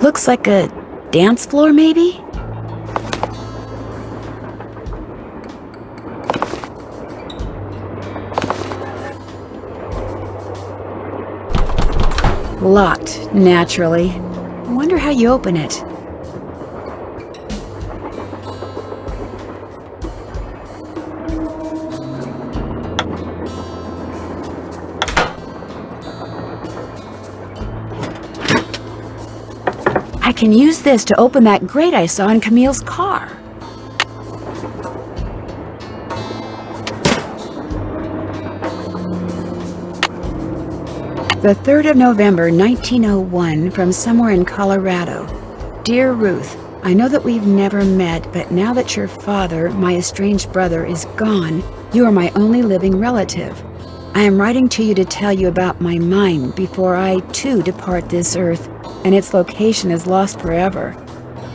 Looks like a dance floor, maybe? Locked, naturally. Wonder how you open it. I can use this to open that grate I saw in Camille's car. The 3rd of November, 1901, from somewhere in Colorado. Dear Ruth, I know that we've never met, but now that your father, my estranged brother, is gone, you are my only living relative. I am writing to you to tell you about my mind before I, too, depart this earth, and its location is lost forever.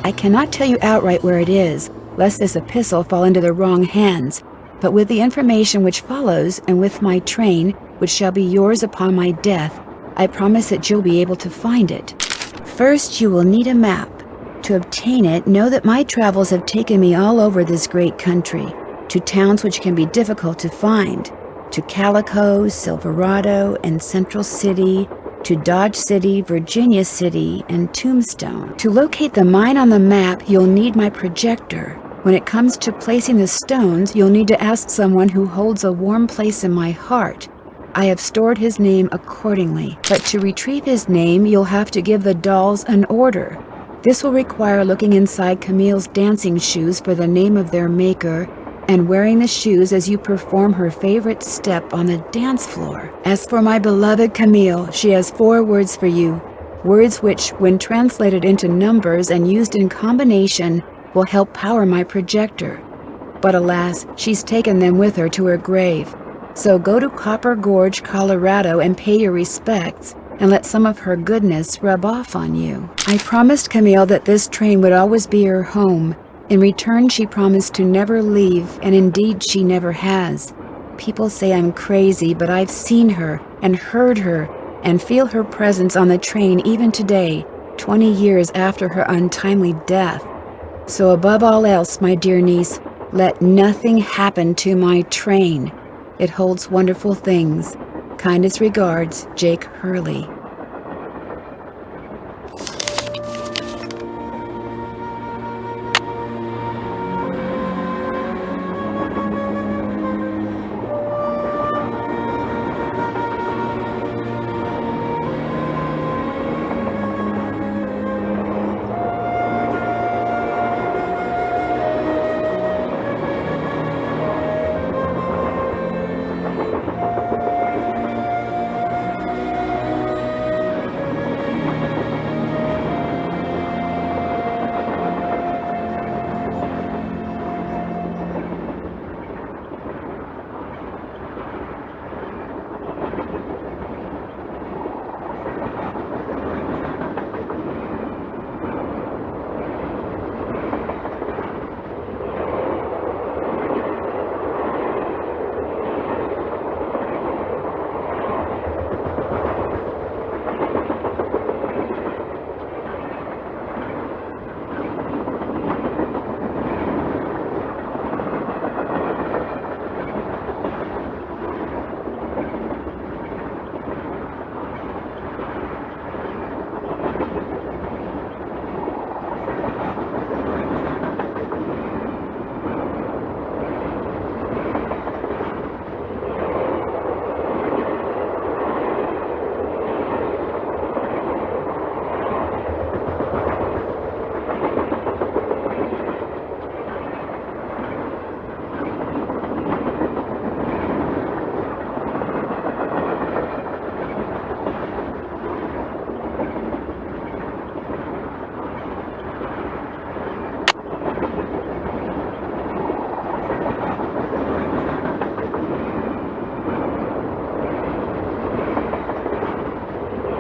I cannot tell you outright where it is, lest this epistle fall into the wrong hands, but with the information which follows, and with my train, which shall be yours upon my death, I promise that you'll be able to find it. First, you will need a map. To obtain it, know that my travels have taken me all over this great country, to towns which can be difficult to find, to Calico, Silverado, and Central City, to Dodge City, Virginia City, and Tombstone. To locate the mine on the map, you'll need my projector. When it comes to placing the stones, you'll need to ask someone who holds a warm place in my heart. I have stored his name accordingly, but to retrieve his name, you'll have to give the dolls an order. This will require looking inside Camille's dancing shoes for the name of their maker, and wearing the shoes as you perform her favorite step on the dance floor. As for my beloved Camille, she has 4 words for you, words which, when translated into numbers and used in combination, will help power my projector. But alas, she's taken them with her to her grave. So go to Copper Gorge, Colorado, and pay your respects, and let some of her goodness rub off on you. I promised Camille that this train would always be her home. In return, she promised to never leave, and indeed she never has. People say I'm crazy, but I've seen her, and heard her, and feel her presence on the train even today, 20 years after her untimely death. So above all else, my dear niece, let nothing happen to my train. It holds wonderful things. Kindest regards, Jake Hurley.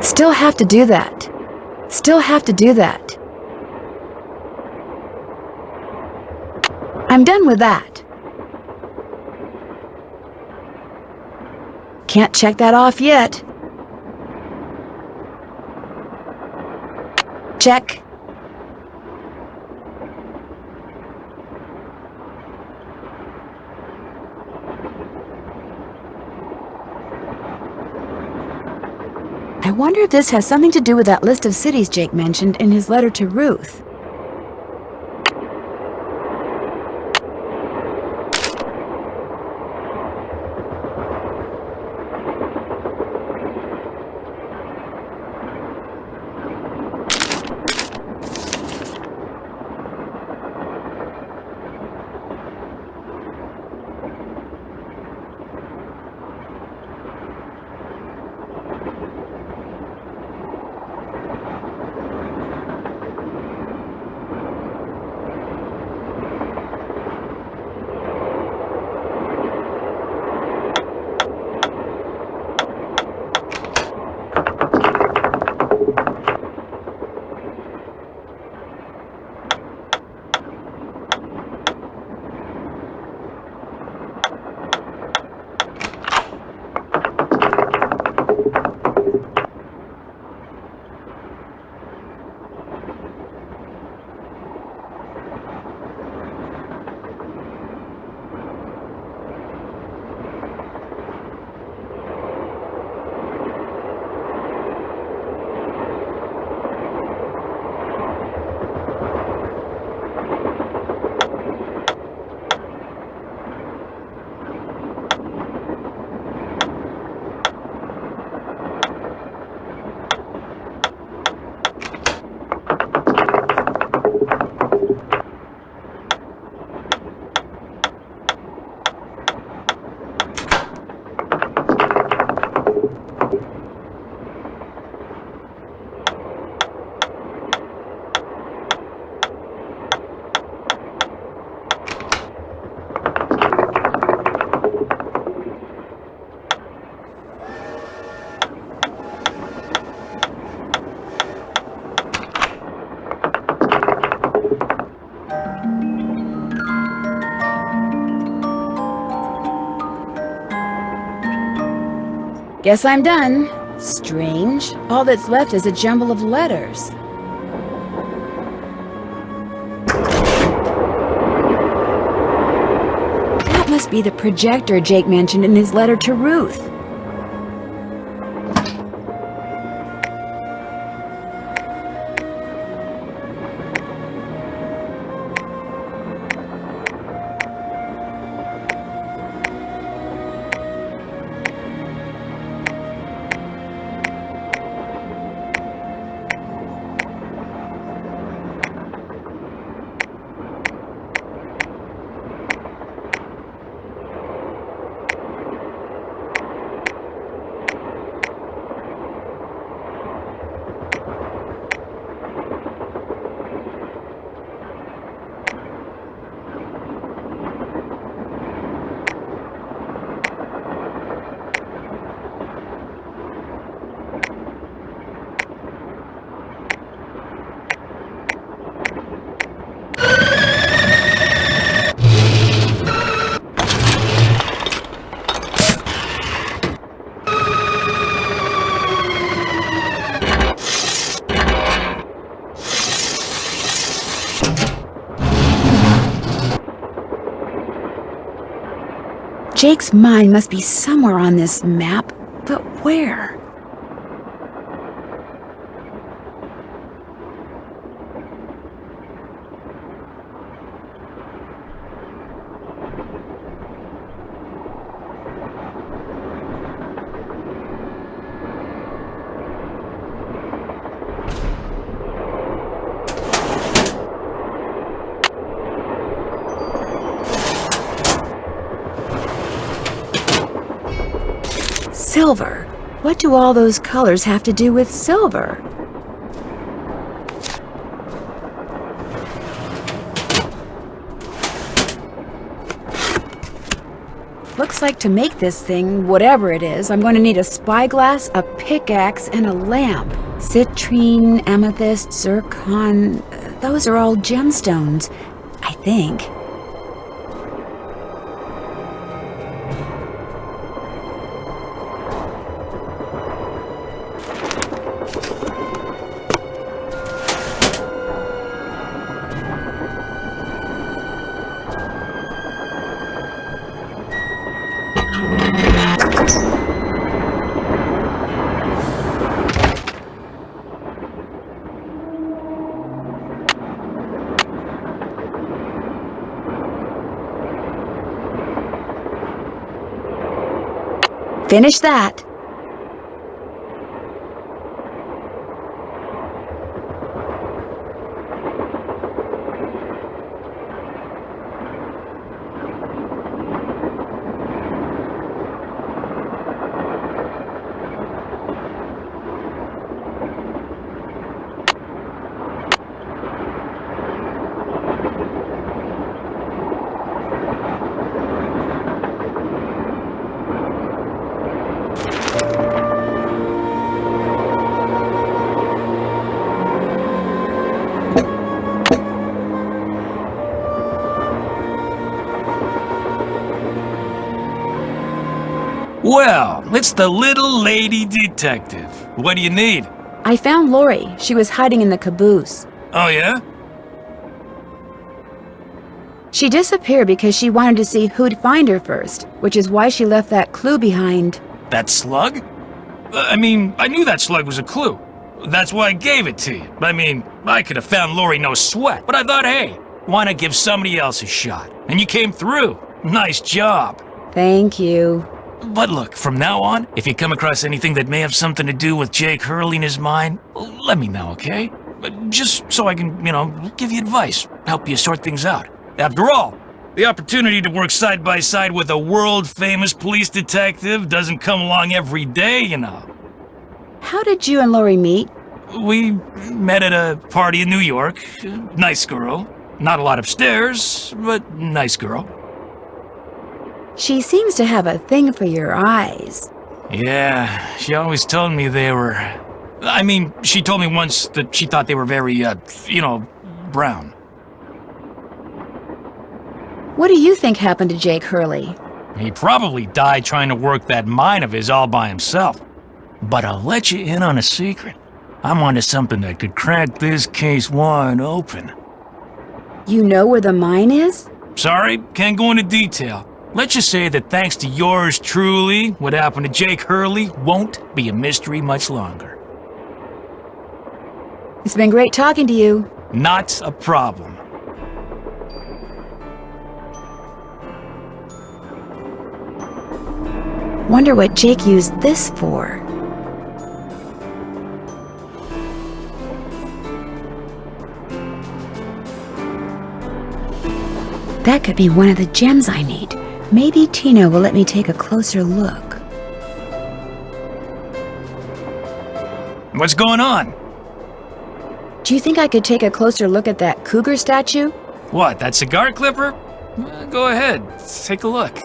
Still have to do that. Still have to do that. I'm done with that. Can't check that off yet. Check. I wonder if this has something to do with that list of cities Jake mentioned in his letter to Ruth. Guess I'm done. Strange. All that's left is a jumble of letters. That must be the projector Jake mentioned in his letter to Ruth. Jake's mine must be somewhere on this map, but where? Silver. What do all those colors have to do with silver? Looks like to make this thing, whatever it is, I'm going to need a spyglass, a pickaxe, and a lamp. Citrine, amethyst, zircon, those are all gemstones, I think. Finish that. Well, it's the little lady detective. What do you need? I found Lori. She was hiding in the caboose. Oh, yeah? She disappeared because she wanted to see who'd find her first, which is why she left that clue behind. That slug? I mean, I knew that slug was a clue. That's why I gave it to you. I mean, I could have found Lori no sweat, but I thought, hey, why not give somebody else a shot? And you came through. Nice job. Thank you. But look, from now on, if you come across anything that may have something to do with Jake Hurley and his mind, let me know, okay? Just so I can, give you advice, help you sort things out. After all, the opportunity to work side by side with a world-famous police detective doesn't come along every day, How did you and Lori meet? We met at a party in New York. Nice girl. Not a lot upstairs, but nice girl. She seems to have a thing for your eyes. Yeah, she always told me they were... I mean, she told me once that she thought they were very, brown. What do you think happened to Jake Hurley? He probably died trying to work that mine of his all by himself. But I'll let you in on a secret. I'm onto something that could crack this case wide open. You know where the mine is? Sorry, can't go into detail. Let's just say that thanks to yours truly, what happened to Jake Hurley won't be a mystery much longer. It's been great talking to you. Not a problem. Wonder what Jake used this for. That could be one of the gems I need. Maybe Tina will let me take a closer look. What's going on? Do you think I could take a closer look at that cougar statue? What, that cigar clipper? Go ahead, take a look.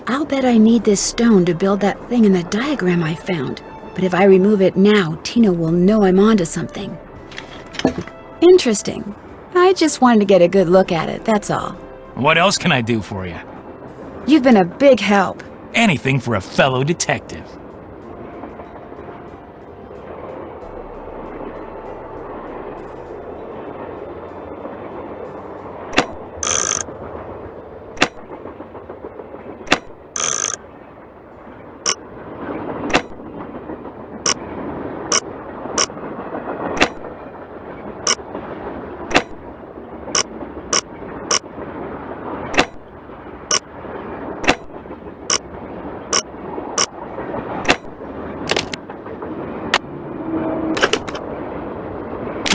I'll bet I need this stone to build that thing in the diagram I found. But if I remove it now, Tina will know I'm onto something. Interesting. I just wanted to get a good look at it, that's all. What else can I do for you? You've been a big help. Anything for a fellow detective.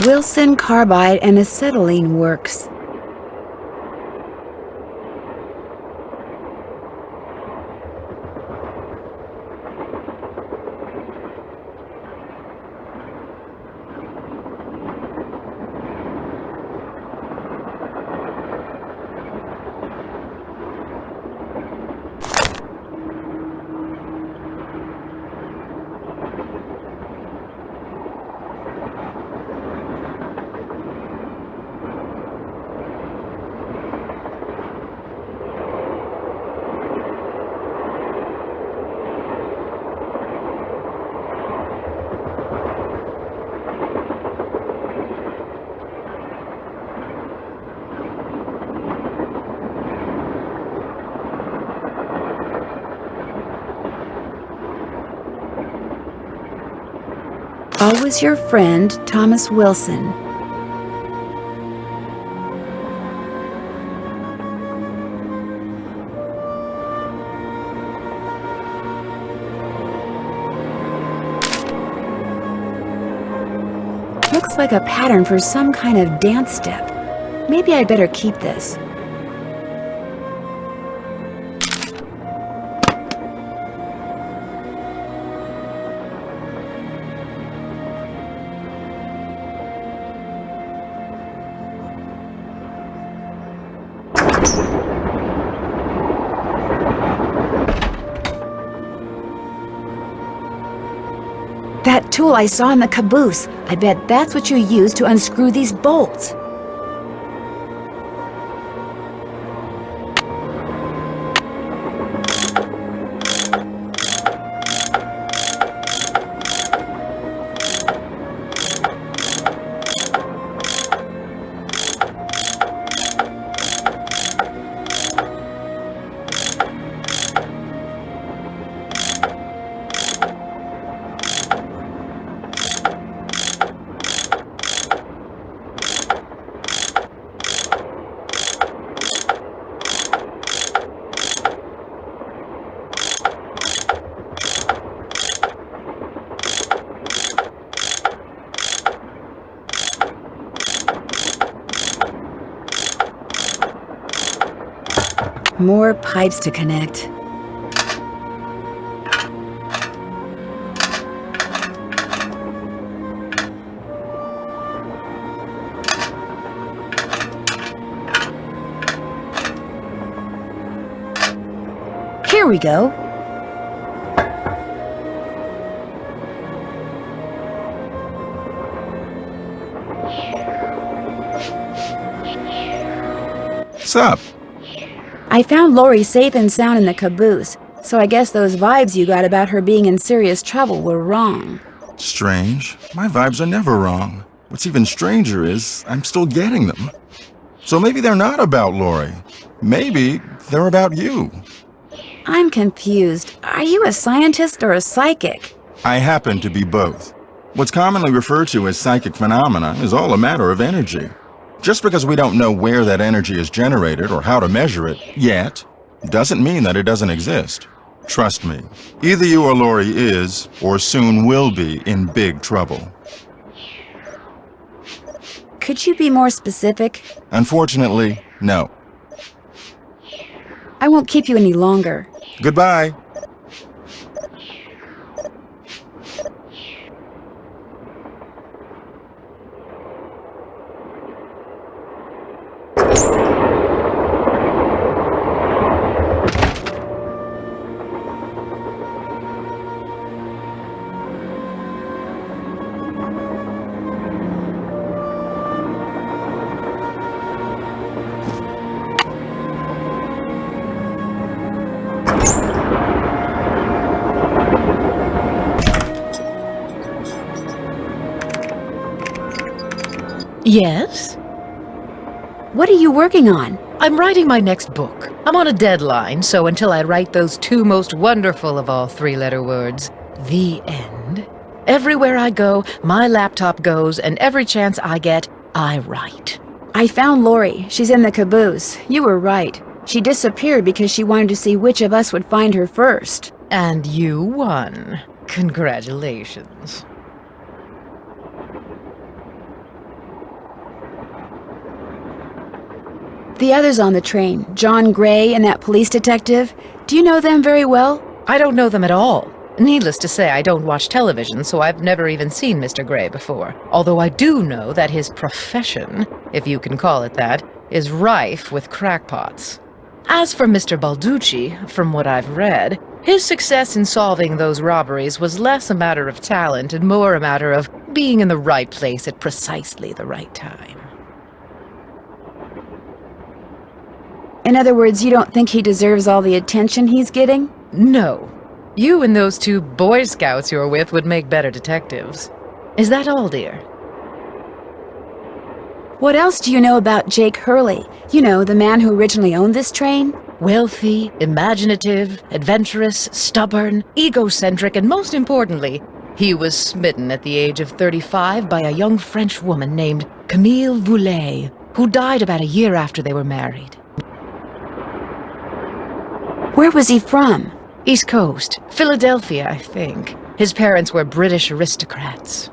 Wilson carbide and acetylene works. Always your friend, Thomas Wilson. looks like a pattern for some kind of dance step. Maybe I'd better keep this. That tool I saw in the caboose. I bet that's what you used to unscrew these bolts. More pipes to connect. Here we go. What's up? I found Lori safe and sound in the caboose, so I guess those vibes you got about her being in serious trouble were wrong. Strange. My vibes are never wrong. What's even stranger is I'm still getting them. So maybe they're not about Lori. Maybe they're about you. I'm confused. Are you a scientist or a psychic? I happen to be both. What's commonly referred to as psychic phenomena is all a matter of energy. Just because we don't know where that energy is generated or how to measure it yet, doesn't mean that it doesn't exist. Trust me, either you or Lori is, or soon will be, in big trouble. Could you be more specific? Unfortunately, no. I won't keep you any longer. Goodbye. Yes? What are you working on? I'm writing my next book. I'm on a deadline, so until I write those two most wonderful of all three-letter words, the end, everywhere I go, my laptop goes, and every chance I get, I write. I found Lori. She's in the caboose. You were right. She disappeared because she wanted to see which of us would find her first. And you won. Congratulations. The others on the train, John Gray and that police detective, do you know them very well? I don't know them at all. Needless to say, I don't watch television, so I've never even seen Mr. Gray before. Although I do know that his profession, if you can call it that, is rife with crackpots. As for Mr. Balducci, from what I've read, his success in solving those robberies was less a matter of talent and more a matter of being in the right place at precisely the right time. In other words, you don't think he deserves all the attention he's getting? No. You and those two Boy Scouts you're with would make better detectives. Is that all, dear? What else do you know about Jake Hurley? You know, the man who originally owned this train? Wealthy, imaginative, adventurous, stubborn, egocentric, and most importantly, he was smitten at the age of 35 by a young French woman named Camille Voulet, who died about a year after they were married. Where was he from? East Coast, Philadelphia, I think. His parents were British aristocrats.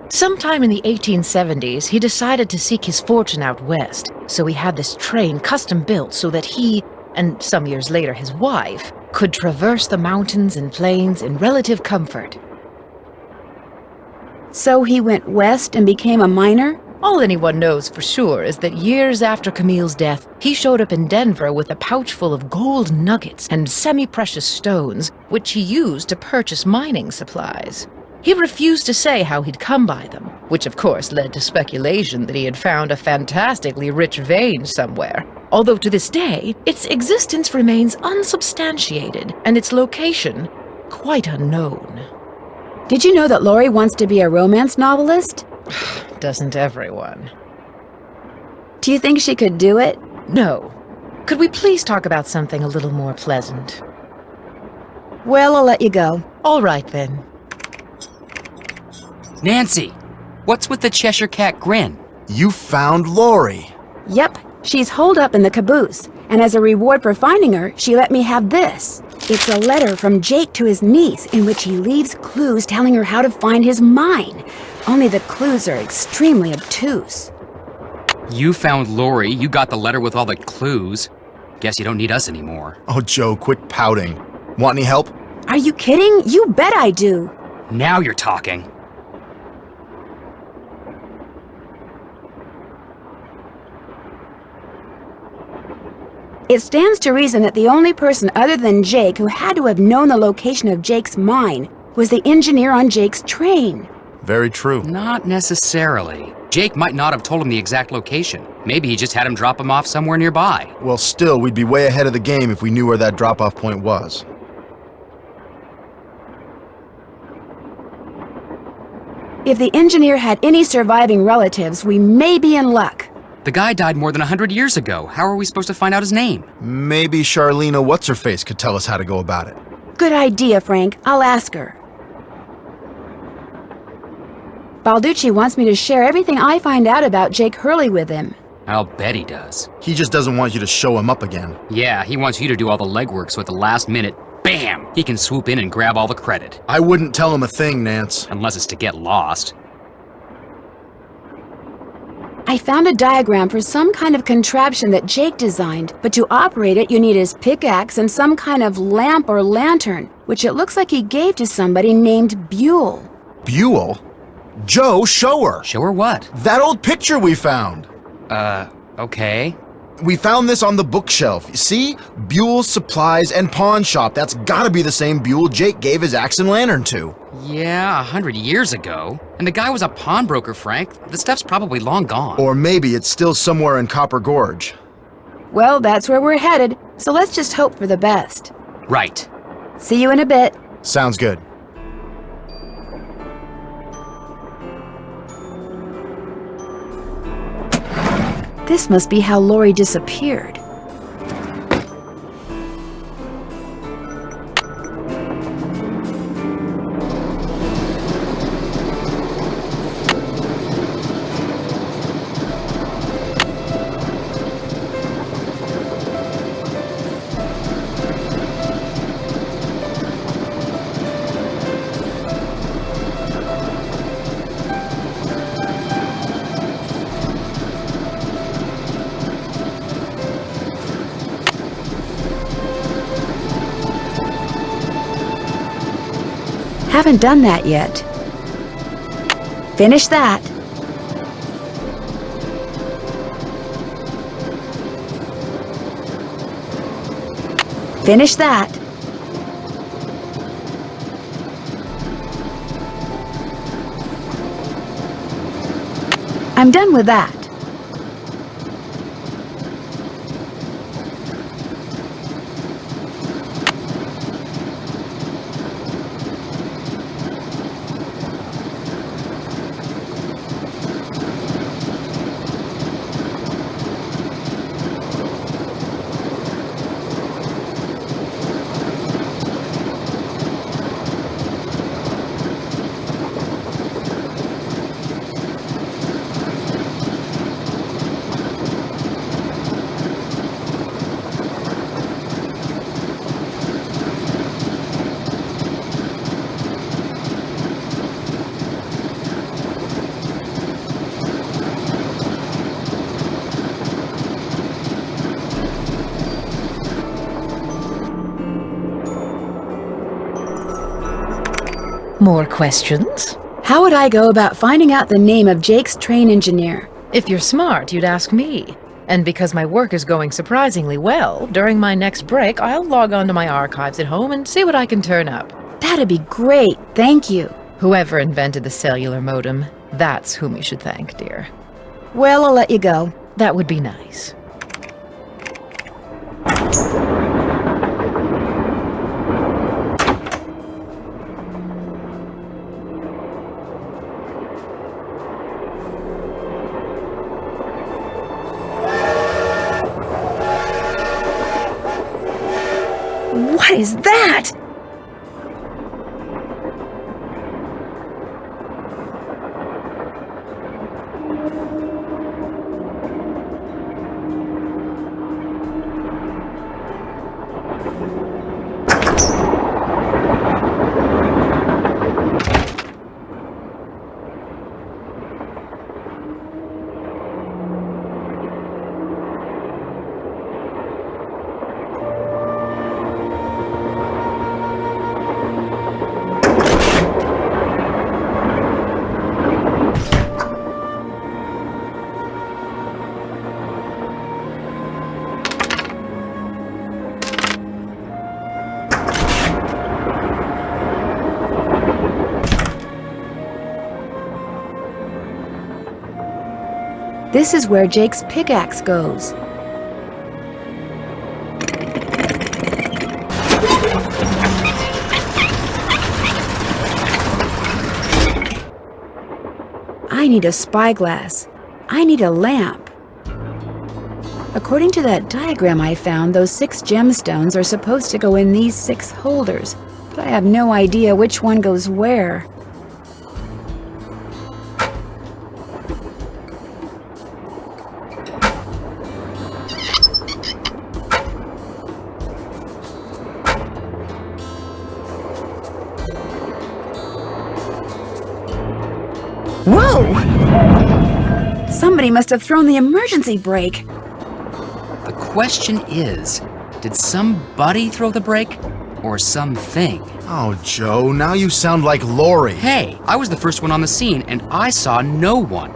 Sometime in the 1870s, he decided to seek his fortune out west, so he had this train custom built so that he, and some years later his wife, could traverse the mountains and plains in relative comfort. So he went west and became a miner? All anyone knows for sure is that years after Camille's death, he showed up in Denver with a pouch full of gold nuggets and semi-precious stones, which he used to purchase mining supplies. He refused to say how he'd come by them, which of course led to speculation that he had found a fantastically rich vein somewhere, although to this day, its existence remains unsubstantiated and its location quite unknown. Did you know that Lori wants to be a romance novelist? Doesn't everyone? Do you think she could do it? No. Could we please talk about something a little more pleasant? Well, I'll let you go. All right then. Nancy, what's with the Cheshire Cat grin? You found Lori. Yep, she's holed up in the caboose, and as a reward for finding her, she let me have this. It's a letter from Jake to his niece in which he leaves clues telling her how to find his mine. Only the clues are extremely obtuse. You found Lori, you got the letter with all the clues. Guess you don't need us anymore. Oh, Joe, quit pouting. Want any help? Are you kidding? You bet I do. Now you're talking. It stands to reason that the only person other than Jake who had to have known the location of Jake's mine was the engineer on Jake's train. Very true. Not necessarily. Jake might not have told him the exact location. Maybe he just had him drop him off somewhere nearby. Well, still, we'd be way ahead of the game if we knew where that drop-off point was. If the engineer had any surviving relatives, we may be in luck. The guy died more than 100 years ago. How are we supposed to find out his name? Maybe Charlena What's-Her-Face could tell us how to go about it. Good idea, Frank. I'll ask her. Balducci wants me to share everything I find out about Jake Hurley with him. I'll bet he does. He just doesn't want you to show him up again. Yeah, he wants you to do all the legwork so at the last minute, bam, he can swoop in and grab all the credit. I wouldn't tell him a thing, Nance. Unless it's to get lost. I found a diagram for some kind of contraption that Jake designed, but to operate it you need his pickaxe and some kind of lamp or lantern, which it looks like he gave to somebody named Buell. Buell? Joe, show her! Show her what? That old picture we found! Okay. We found this on the bookshelf. You see? Buell's Supplies and Pawn Shop. That's gotta be the same Buell Jake gave his axe and lantern to. Yeah, 100 years ago. And the guy was a pawnbroker, Frank. The stuff's probably long gone. Or maybe it's still somewhere in Copper Gorge. Well, that's where we're headed, so let's just hope for the best. Right. See you in a bit. Sounds good. This must be how Lori disappeared. Haven't done that yet. Finish that. Finish that. I'm done with that. More questions? How would I go about finding out the name of Jake's train engineer? If you're smart, you'd ask me. And because my work is going surprisingly well, during my next break, I'll log on to my archives at home and see what I can turn up. That'd be great, thank you. Whoever invented the cellular modem, that's whom you should thank, dear. Well, I'll let you go. That would be nice. What is that? This is where Jake's pickaxe goes. I need a spyglass. I need a lamp. According to that diagram I found, those 6 gemstones are supposed to go in these 6 holders, but I have no idea which one goes where. Whoa! Somebody must have thrown the emergency brake. The question is, did somebody throw the brake? Or something? Oh, Joe, now you sound like Lori. Hey, I was the first one on the scene, and I saw no one.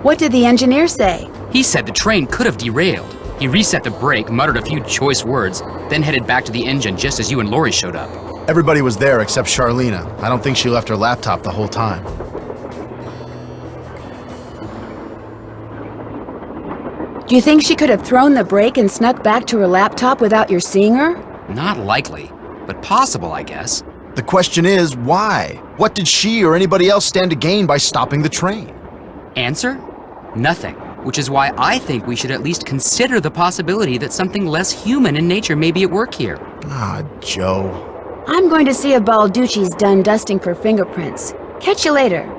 What did the engineer say? He said the train could have derailed. He reset the brake, muttered a few choice words, then headed back to the engine just as you and Lori showed up. Everybody was there except Charlena. I don't think she left her laptop the whole time. Do you think she could have thrown the brake and snuck back to her laptop without your seeing her? Not likely, but possible, I guess. The question is, why? What did she or anybody else stand to gain by stopping the train? Answer? Nothing. Which is why I think we should at least consider the possibility that something less human in nature may be at work here. Ah, Joe. I'm going to see if Balducci's done dusting for fingerprints. Catch you later.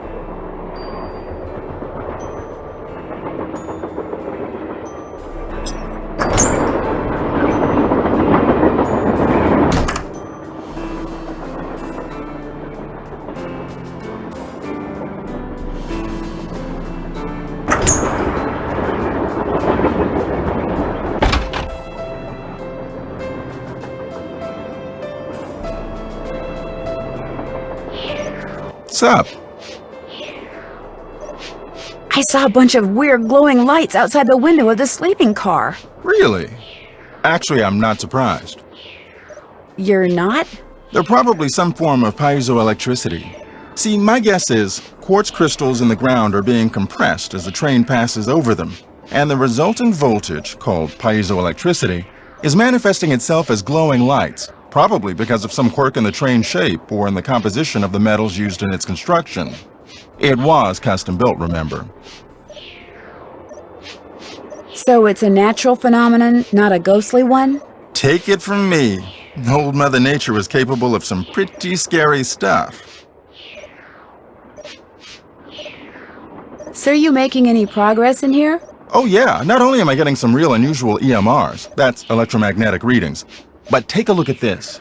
What's up? I saw a bunch of weird glowing lights outside the window of the sleeping car. Really? Actually, I'm not surprised. You're not? They're probably some form of piezoelectricity. See, my guess is quartz crystals in the ground are being compressed as the train passes over them, and the resulting voltage, called piezoelectricity, is manifesting itself as glowing lights, probably because of some quirk in the train shape or in the composition of the metals used in its construction. It was custom built, remember? So it's a natural phenomenon, not a ghostly one? Take it from me, old Mother Nature was capable of some pretty scary stuff. So are you making any progress in here? Oh yeah, not only am I getting some real unusual EMRs, that's electromagnetic readings, but take a look at this.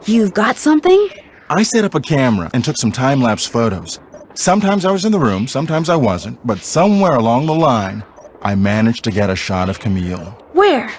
You've got something? I set up a camera and took some time-lapse photos. Sometimes I was in the room, sometimes I wasn't, but somewhere along the line, I managed to get a shot of Camille. Where?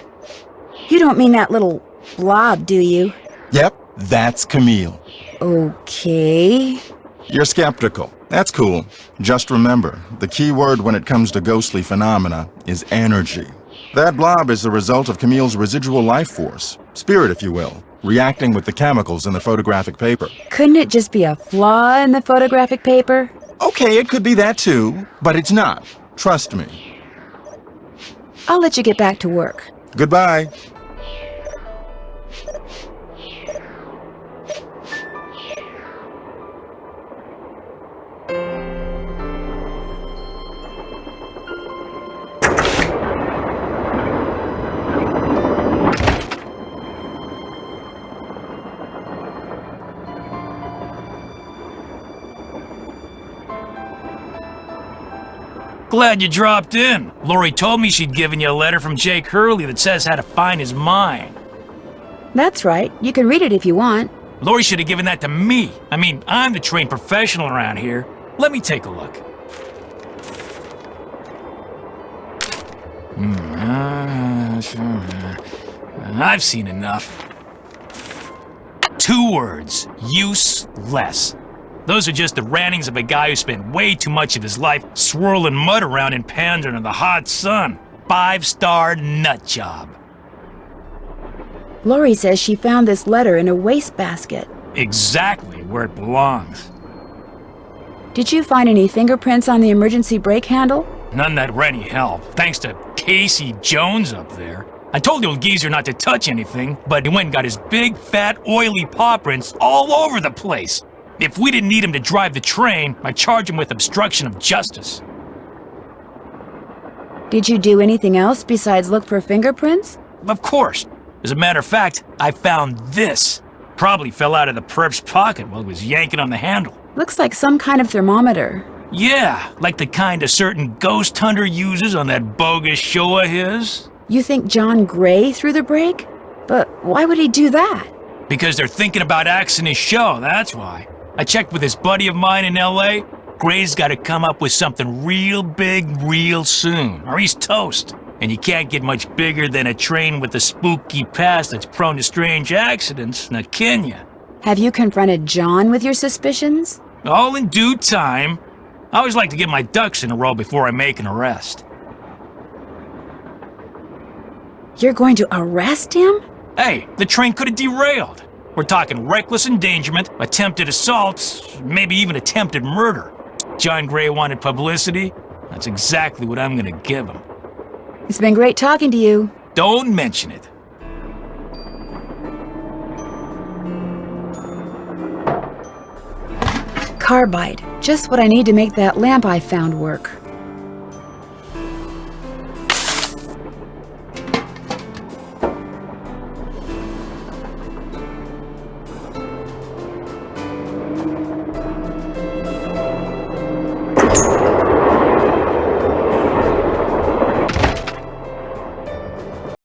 You don't mean that little blob, do you? Yep, that's Camille. Okay. You're skeptical. That's cool. Just remember, the key word when it comes to ghostly phenomena is energy. That blob is the result of Camille's residual life force, spirit if you will, reacting with the chemicals in the photographic paper. Couldn't it just be a flaw in the photographic paper? Okay, it could be that too, but it's not. Trust me. I'll let you get back to work. Goodbye. Glad you dropped in. Lori told me she'd given you a letter from Jake Hurley that says how to find his mine. That's right. You can read it if you want. Lori should have given that to me. I mean, I'm the trained professional around here. Let me take a look. I've seen enough. 2 words. Useless. Those are just the rantings of a guy who spent way too much of his life swirling mud around in pans under the hot sun. 5-star nut job. Lori says she found this letter in a wastebasket. Exactly where it belongs. Did you find any fingerprints on the emergency brake handle? None that were any help, thanks to Casey Jones up there. I told the old geezer not to touch anything, but he went and got his big, fat, oily paw prints all over the place. If we didn't need him to drive the train, I'd charge him with obstruction of justice. Did you do anything else besides look for fingerprints? Of course. As a matter of fact, I found this. Probably fell out of the perp's pocket while he was yanking on the handle. Looks like some kind of thermometer. Yeah, like the kind a certain ghost hunter uses on that bogus show of his. You think John Gray threw the brake? But why would he do that? Because they're thinking about axing his show, that's why. I checked with this buddy of mine in L.A. Gray's got to come up with something real big real soon, or he's toast. And you can't get much bigger than a train with a spooky past that's prone to strange accidents, now can ya? Have you confronted John with your suspicions? All in due time. I always like to get my ducks in a row before I make an arrest. You're going to arrest him? Hey, the train could have derailed. We're talking reckless endangerment, attempted assaults, maybe even attempted murder. John Gray wanted publicity. That's exactly what I'm gonna give him. It's been great talking to you. Don't mention it. Carbide. Just what I need to make that lamp I found work.